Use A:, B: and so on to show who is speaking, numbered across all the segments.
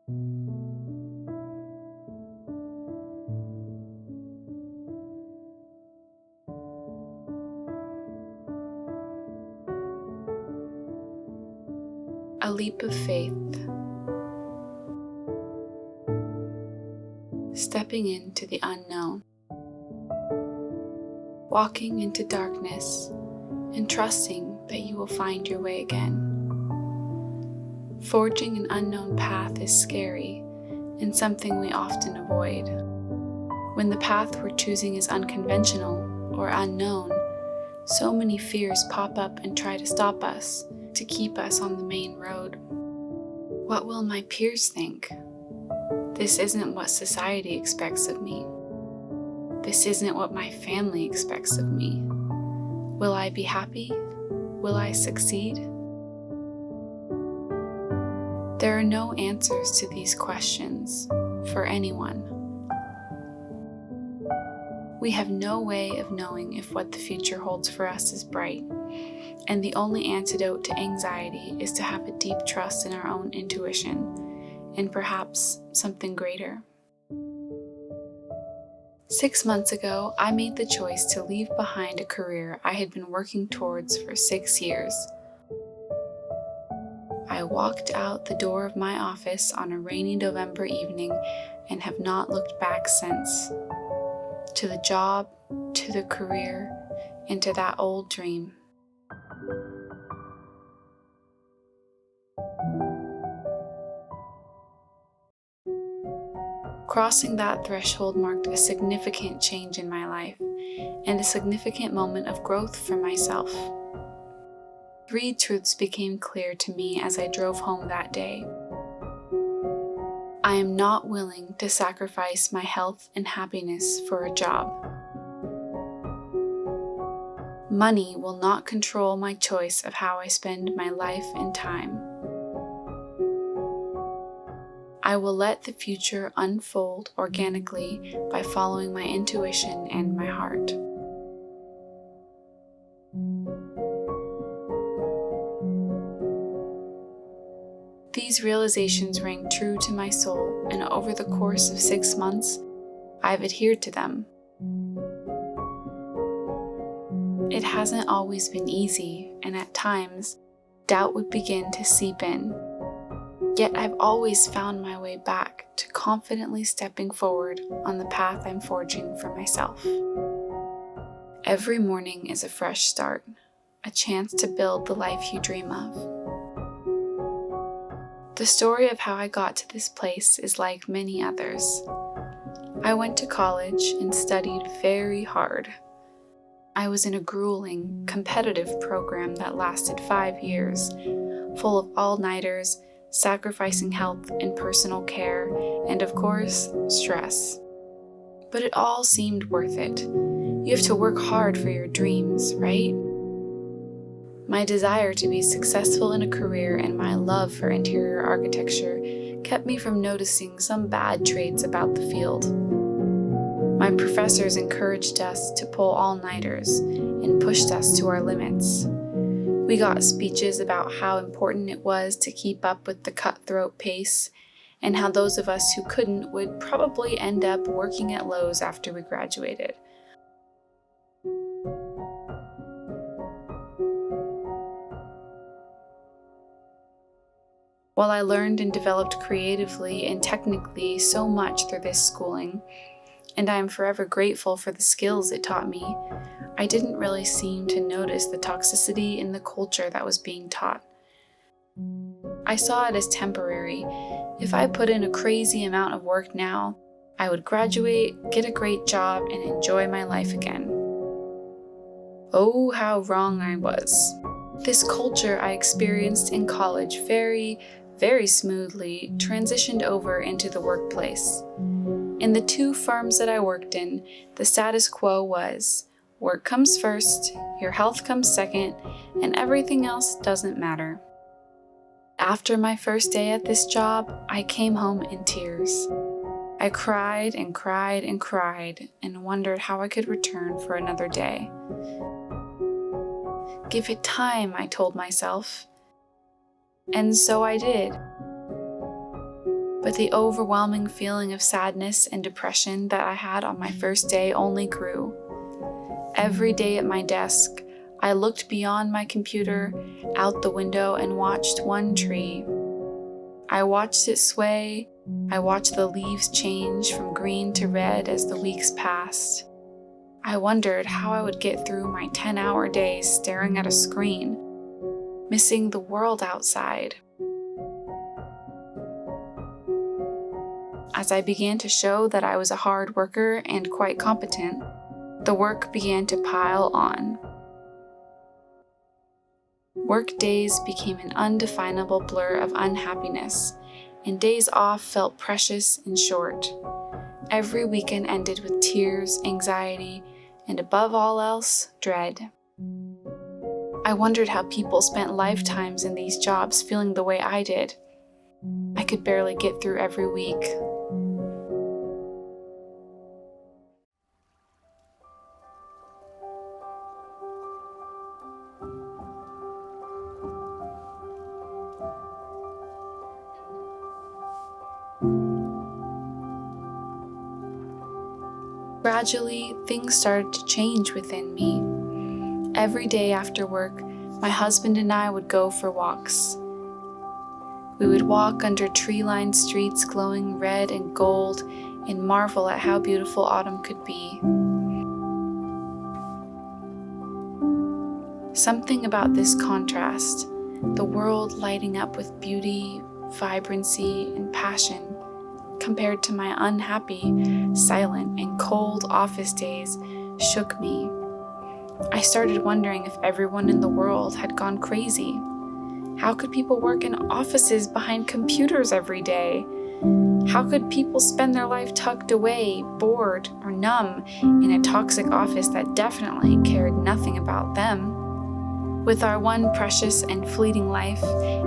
A: A leap of faith. Stepping into the unknown. Walking into darkness and trusting that you will find your way again. Forging an unknown path is scary and something we often avoid. When the path we're choosing is unconventional or unknown, so many fears pop up and try to stop us, to keep us on the main road. What will my peers think? This isn't what society expects of me. This isn't what my family expects of me. Will I be happy? Will I succeed? There are no answers to these questions for anyone. We have no way of knowing if what the future holds for us is bright, and the only antidote to anxiety is to have a deep trust in our own intuition, and perhaps something greater. 6 months ago, I made the choice to leave behind a career I had been working towards for 6 years. I walked out the door of my office on a rainy November evening and have not looked back since. To the job, to the career, and to that old dream. Crossing that threshold marked a significant change in my life and a significant moment of growth for myself. 3 truths became clear to me as I drove home that day. I am not willing to sacrifice my health and happiness for a job. Money will not control my choice of how I spend my life and time. I will let the future unfold organically by following my intuition and my heart. These realizations rang true to my soul, and over the course of 6 months, I've adhered to them. It hasn't always been easy, and at times, doubt would begin to seep in. Yet I've always found my way back to confidently stepping forward on the path I'm forging for myself. Every morning is a fresh start, a chance to build the life you dream of. The story of how I got to this place is like many others. I went to college and studied very hard. I was in a grueling, competitive program that lasted 5 years, full of all-nighters, sacrificing health and personal care, and of course, stress. But it all seemed worth it. You have to work hard for your dreams, right? My desire to be successful in a career and my love for interior architecture kept me from noticing some bad traits about the field. My professors encouraged us to pull all-nighters and pushed us to our limits. We got speeches about how important it was to keep up with the cutthroat pace, and how those of us who couldn't would probably end up working at Lowe's after we graduated. While I learned and developed creatively and technically so much through this schooling, and I am forever grateful for the skills it taught me, I didn't really seem to notice the toxicity in the culture that was being taught. I saw it as temporary. If I put in a crazy amount of work now, I would graduate, get a great job, and enjoy my life again. Oh, how wrong I was. This culture I experienced in college very smoothly transitioned over into the workplace. In the 2 firms that I worked in, the status quo was, work comes first, your health comes second, and everything else doesn't matter. After my first day at this job, I came home in tears. I cried and cried and cried and wondered how I could return for another day. Give it time, I told myself. And so I did. But the overwhelming feeling of sadness and depression that I had on my first day only grew. Every day at my desk, I looked beyond my computer, out the window, and watched one tree. I watched it sway. I watched the leaves change from green to red as the weeks passed. I wondered how I would get through my 10-hour days staring at a screen, missing the world outside. As I began to show that I was a hard worker and quite competent, the work began to pile on. Work days became an undefinable blur of unhappiness, and days off felt precious and short. Every weekend ended with tears, anxiety, and above all else, dread. I wondered how people spent lifetimes in these jobs feeling the way I did. I could barely get through every week. Gradually, things started to change within me. Every day after work, my husband and I would go for walks. We would walk under tree-lined streets glowing red and gold and marvel at how beautiful autumn could be. Something about this contrast, the world lighting up with beauty, vibrancy, and passion, compared to my unhappy, silent, and cold office days, shook me. I started wondering if everyone in the world had gone crazy. How could people work in offices behind computers every day? How could people spend their life tucked away, bored, or numb in a toxic office that definitely cared nothing about them? With our one precious and fleeting life,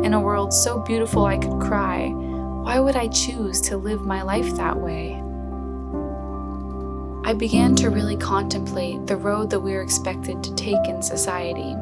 A: in a world so beautiful I could cry, why would I choose to live my life that way? I began to really contemplate the road that we are expected to take in society.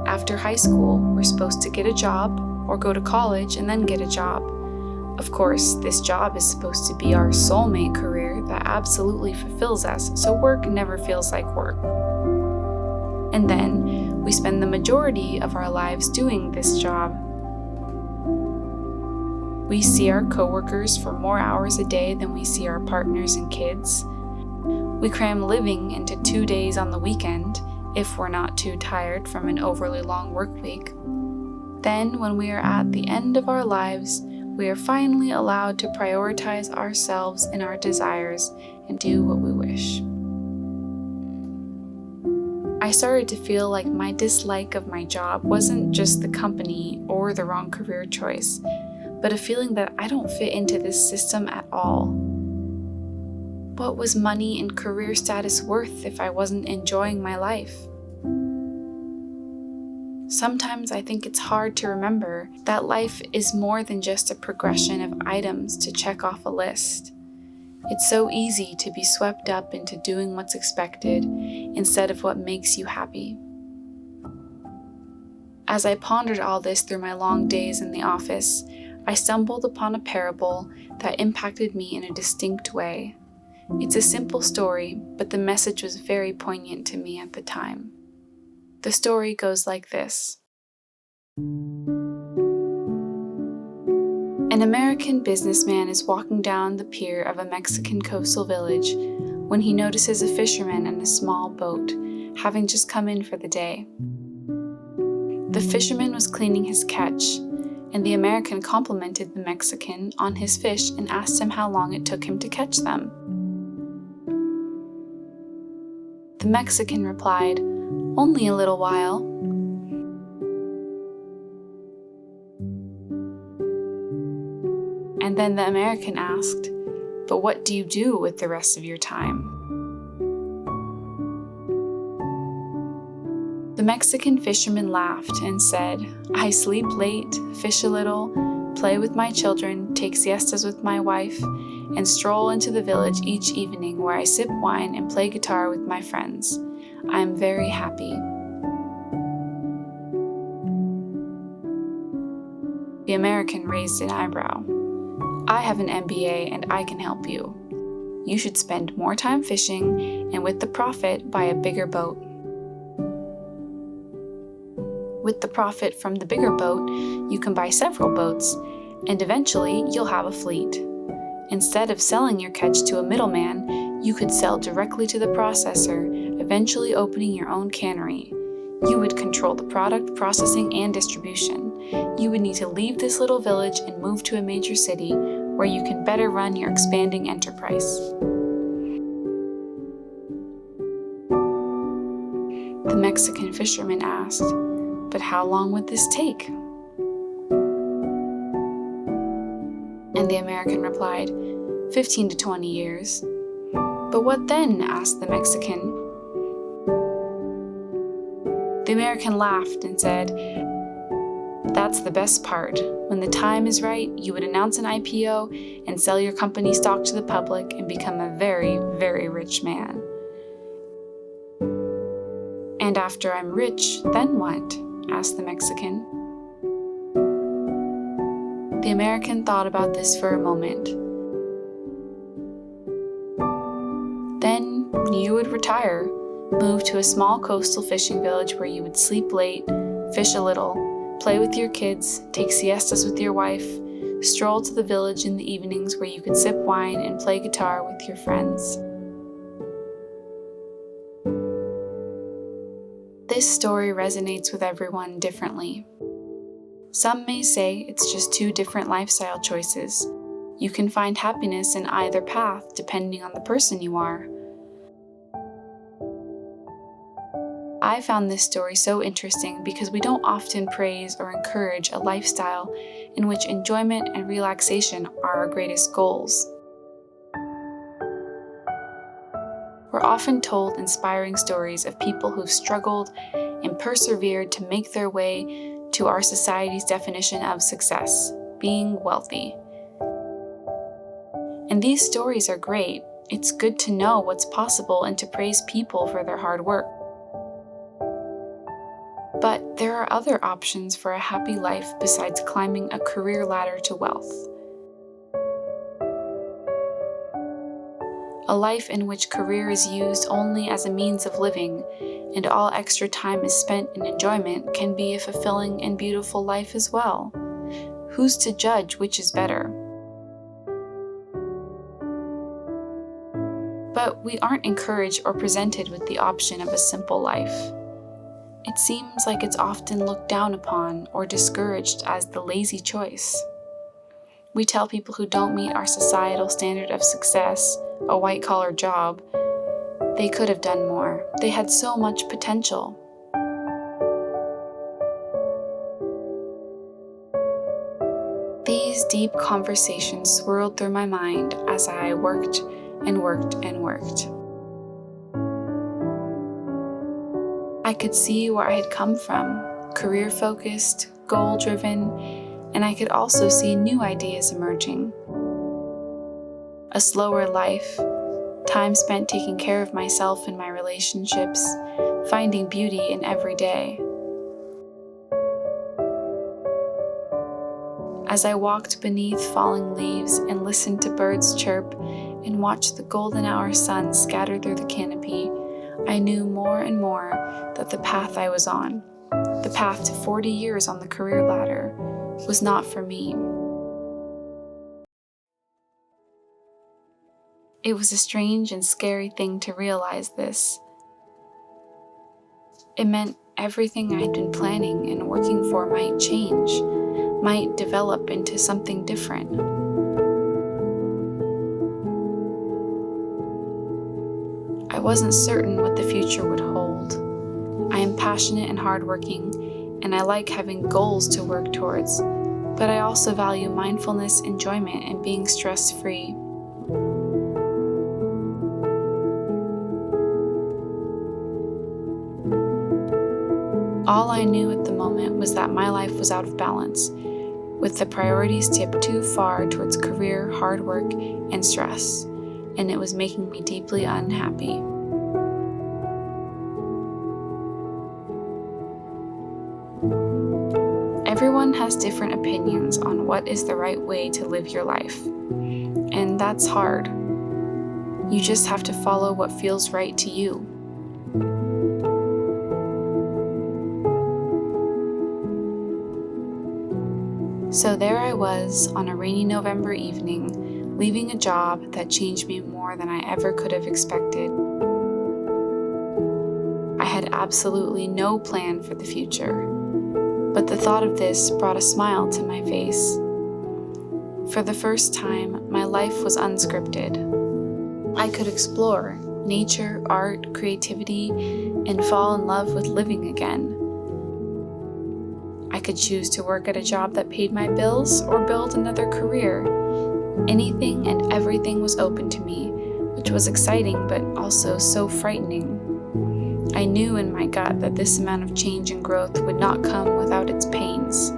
A: After high school, we're supposed to get a job or go to college and then get a job. Of course, this job is supposed to be our soulmate career that absolutely fulfills us, so work never feels like work. And then we spend the majority of our lives doing this job. We see our coworkers for more hours a day than we see our partners and kids. We cram living into 2 days on the weekend, if we're not too tired from an overly long work week. Then, when we are at the end of our lives, we are finally allowed to prioritize ourselves and our desires and do what we wish. I started to feel like my dislike of my job wasn't just the company or the wrong career choice, but a feeling that I don't fit into this system at all. What was money and career status worth if I wasn't enjoying my life? Sometimes I think it's hard to remember that life is more than just a progression of items to check off a list. It's so easy to be swept up into doing what's expected instead of what makes you happy. As I pondered all this through my long days in the office, I stumbled upon a parable that impacted me in a distinct way. It's a simple story, but the message was very poignant to me at the time. The story goes like this. An American businessman is walking down the pier of a Mexican coastal village when he notices a fisherman in a small boat, having just come in for the day. The fisherman was cleaning his catch, and the American complimented the Mexican on his fish and asked him how long it took him to catch them. The Mexican replied, "Only a little while." And then the American asked, "But what do you do with the rest of your time?" The Mexican fisherman laughed and said, "I sleep late, fish a little, play with my children, take siestas with my wife, and stroll into the village each evening where I sip wine and play guitar with my friends. I am very happy." The American raised an eyebrow. I have an MBA and I can help you. You should spend more time fishing and with the profit buy a bigger boat. With the profit from the bigger boat, you can buy several boats, and eventually you'll have a fleet. Instead of selling your catch to a middleman, you could sell directly to the processor, eventually opening your own cannery. You would control the product, processing, and distribution. You would need to leave this little village and move to a major city where you can better run your expanding enterprise. The Mexican fisherman asked, "But how long would this take?" And the American replied, 15 to 20 years. "But what then?" asked the Mexican. The American laughed and said, "That's the best part. When the time is right, you would announce an IPO and sell your company stock to the public and become a very, very rich man." "And after I'm rich, then what?" asked the Mexican. The American thought about this for a moment. "Then you would retire, move to a small coastal fishing village where you would sleep late, fish a little, play with your kids, take siestas with your wife, stroll to the village in the evenings where you could sip wine and play guitar with your friends." This story resonates with everyone differently. Some may say it's just two different lifestyle choices. You can find happiness in either path depending on the person you are. I found this story so interesting because we don't often praise or encourage a lifestyle in which enjoyment and relaxation are our greatest goals. We're often told inspiring stories of people who've struggled and persevered to make their way to our society's definition of success, being wealthy. And these stories are great. It's good to know what's possible and to praise people for their hard work. But there are other options for a happy life besides climbing a career ladder to wealth. A life in which career is used only as a means of living and all extra time is spent in enjoyment can be a fulfilling and beautiful life as well. Who's to judge which is better? But we aren't encouraged or presented with the option of a simple life. It seems like it's often looked down upon or discouraged as the lazy choice. We tell people who don't meet our societal standard of success, a white-collar job, they could have done more. They had so much potential. These deep conversations swirled through my mind as I worked and worked and worked. I could see where I had come from, career-focused, goal-driven, and I could also see new ideas emerging. A slower life, time spent taking care of myself and my relationships, finding beauty in every day. As I walked beneath falling leaves and listened to birds chirp and watched the golden hour sun scatter through the canopy, I knew more and more that the path I was on, the path to 40 years on the career ladder, was not for me. It was a strange and scary thing to realize this. It meant everything I had been planning and working for might change, might develop into something different. I wasn't certain what the future would hold. I am passionate and hardworking, and I like having goals to work towards, but I also value mindfulness, enjoyment, and being stress-free. All I knew at the moment was that my life was out of balance, with the priorities tipped too far towards career, hard work, and stress, and it was making me deeply unhappy. Everyone has different opinions on what is the right way to live your life, and that's hard. You just have to follow what feels right to you. So there I was on a rainy November evening, leaving a job that changed me more than I ever could have expected. I had absolutely no plan for the future, but the thought of this brought a smile to my face. For the first time, my life was unscripted. I could explore nature, art, creativity, and fall in love with living again. I could choose to work at a job that paid my bills or build another career. Anything and everything was open to me, which was exciting but also so frightening. I knew in my gut that this amount of change and growth would not come without its pains.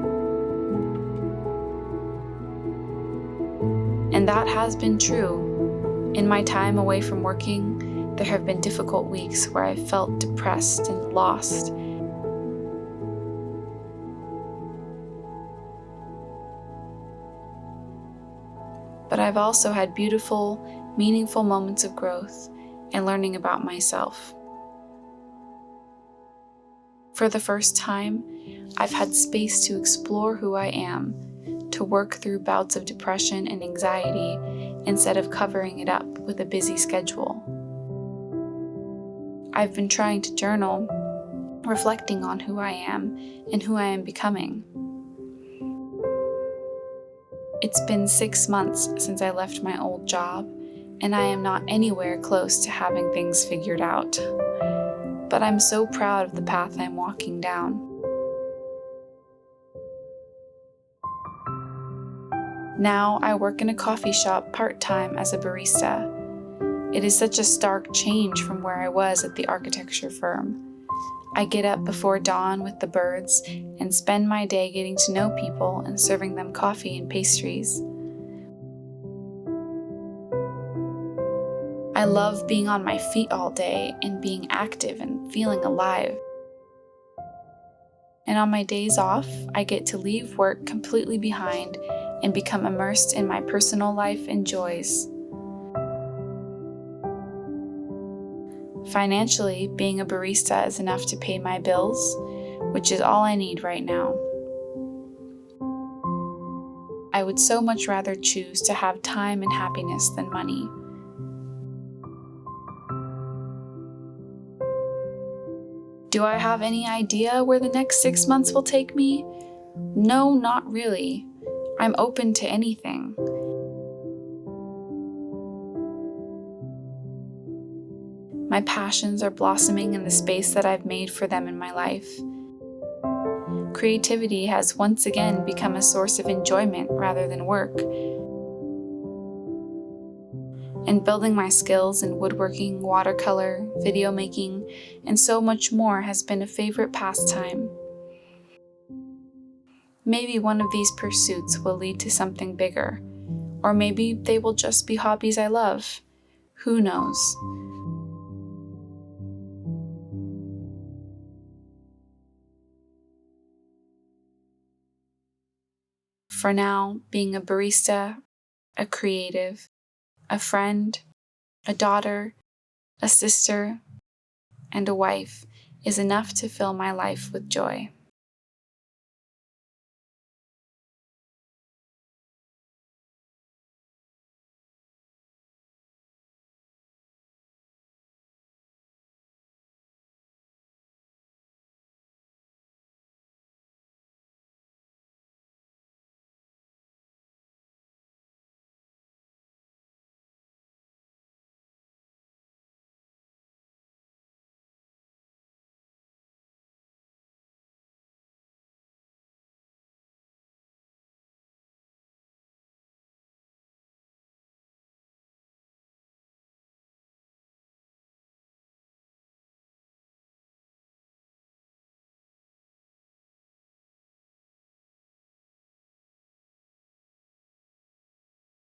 A: And that has been true. In my time away from working, there have been difficult weeks where I felt depressed and lost. But I've also had beautiful, meaningful moments of growth and learning about myself. For the first time, I've had space to explore who I am, to work through bouts of depression and anxiety instead of covering it up with a busy schedule. I've been trying to journal, reflecting on who I am and who I am becoming. It's been 6 months since I left my old job, and I am not anywhere close to having things figured out. But I'm so proud of the path I'm walking down. Now I work in a coffee shop part-time as a barista. It is such a stark change from where I was at the architecture firm. I get up before dawn with the birds and spend my day getting to know people and serving them coffee and pastries. I love being on my feet all day and being active and feeling alive. And on my days off, I get to leave work completely behind and become immersed in my personal life and joys. Financially, being a barista is enough to pay my bills, which is all I need right now. I would so much rather choose to have time and happiness than money. Do I have any idea where the next 6 months will take me? No, not really. I'm open to anything. My passions are blossoming in the space that I've made for them in my life. Creativity has once again become a source of enjoyment rather than work. And building my skills in woodworking, watercolor, video making, and so much more has been a favorite pastime. Maybe one of these pursuits will lead to something bigger, or maybe they will just be hobbies I love. Who knows? For now, being a barista, a creative, a friend, a daughter, a sister, and a wife is enough to fill my life with joy.